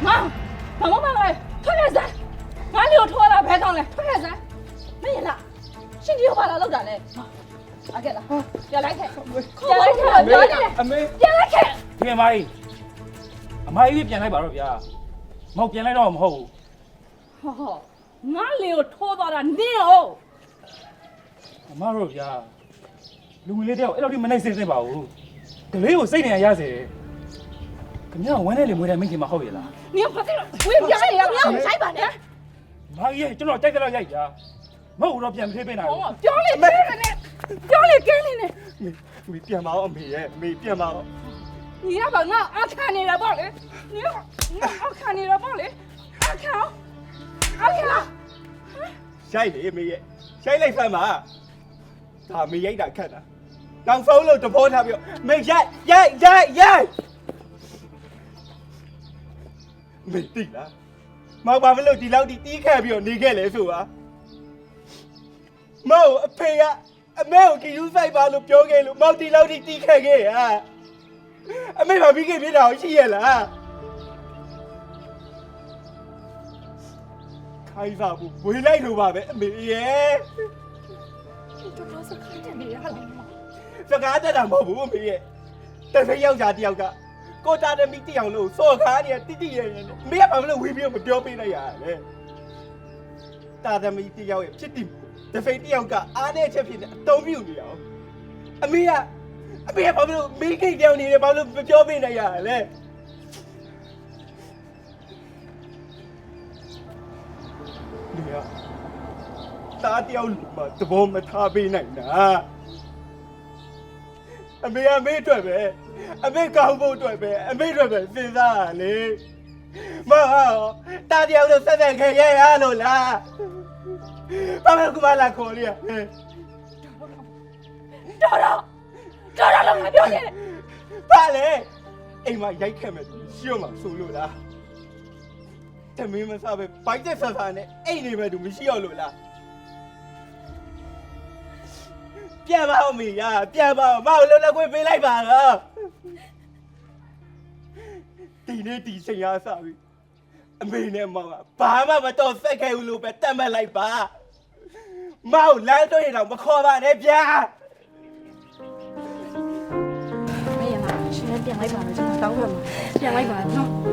ဘာမှမလုပ်ထွက်ခဲ့စမ်းငါလီကိုထိုးလာဘဲကောင်းလဲထွက်ခဲ့စမ်းမင်းလားရှင်ကြီးကဘာလာလောက်တာလဲအကဲလားပြန်လိုက်ခဲ့ပြန်လိုက်ခဲ့ပြောနေတယ်အမေပြန်လိုက်ခဲ့ ဒီအမကြီးပြန်လိုက်ပါတော့ဗျာမဟုတ်ပြန်လိုက်တော့မဟုတ်ဘူး ဟောငါလီကိုထိုးသွားတာနင်းအောင် အမတို့ဗျာလူငယ်လေးတယောက်အဲ့လိုဒီမနိုင်စင်စင်ပါဘူးကလေးကိုစိတ်နေရစေခင်ဗျာဝမ်းနဲ့လေမွေးတယ်မင်းခင်မဟုတ်ရလား နင်းဘာသိလို့ဝေးပြရရမင်းဆိုင်ပါနဲ့ မကြီးကျွန်တော်တိုက်ကြတော့ရိုက်တာမဟုတ်တော့ပြန်မသေးပေးနိုင်ဘူး ပြောလေကဲနေပြောလေကဲနေနေ မေပြန်ပါအောင်အမေရဲ့မေပြန်ပါအောင် 你要把我阿看你了不嘞？你要阿看你了不嘞？阿看，阿看， ရိုက်လေမေရဲ့ရိုက်လိုက်စမ်းပါဒါမေရိုက်တာခက်တာနောက်ဆုံးလို့တဘောထားပြီးမေရိုက်မေတိလားမောင်ဘာမလို့ဒီလောက်တီးခဲ့ပြီးတော့နေခဲ့လဲဆိုပါမောင်အဖေကအမေကိုကြည့်ယူဆိုင်ပါလို့ပြောခဲ့လို့မောင်ဒီလောက်တီးခဲ့ခဲ့ရအမေဘာပြီးခဲ့ပြတာရှိရလားခိုင်းစားဘူးဝေးလိုက်လို့ပါပဲအမေရဲ့ 多多是看见你了吗？ စကားတက်တာမဟုတ်ဘူးအမေရဲ့တဖက်ယောက်ျားတယောက်ကကိုတာသမီးတယောက်လို့စော်ကားနေတိရဲရဲနဲ့အမေကဘာလို့ဝေးပြီးတော့မပြောပေးလိုက်ရလဲတာသမီးတယောက်ရဲ့ဖြစ်တည်တဖက်တယောက်ကအားနဲ့ချက်ဖြစ်နေအတုံးပြုတ်နေအောင်အမေကဘာလို့မိခိတ်တယောက်နေတယ်ဘာလို့မပြောပေးလိုက်ရလဲဒီကတာတယောက်လူမှာသဘောမထားပေးနိုင်တာအမေအတွက်ပဲအမေကောင်းဖို့အတွက်ပဲအမေအတွက်ပဲစဉ်းစားရလေမဟုတ်တာတယောက်လို့ဆက်ဆက်ခဲ့ရလို့လားဘာမှကူမလာခေါ်ရတော်တော့ငါပြောနေတယ် ဘာလဲအိမ်မှာရိုက်ခဲ့မယ်ရှင်းမှာဆိုလို့လားတမင်းမစားပဲဘိုက်တက်ဆာဆာနဲ့အိမ်နေမဲ့သူမရှိတော့လို့လားပြန်ပါဦးမေရပြန်ပါဦးမဟုတ်လို့လည်းခွင့်ပေးလိုက်ပါတော့ဒီနေ့ဒီချိန်ရစားပြီအမေနဲ့မောင်ကဘာမှမတော်ဆက်ခဲ့ဘူးလို့ပဲတတ်မှတ်လိုက်ပါမောင်လမ်းတော့ရတော့မခေါ်ပါနဲ့ဗျာ没有啦，现在变来吧了，真的等会儿嘛，变来吧，喏。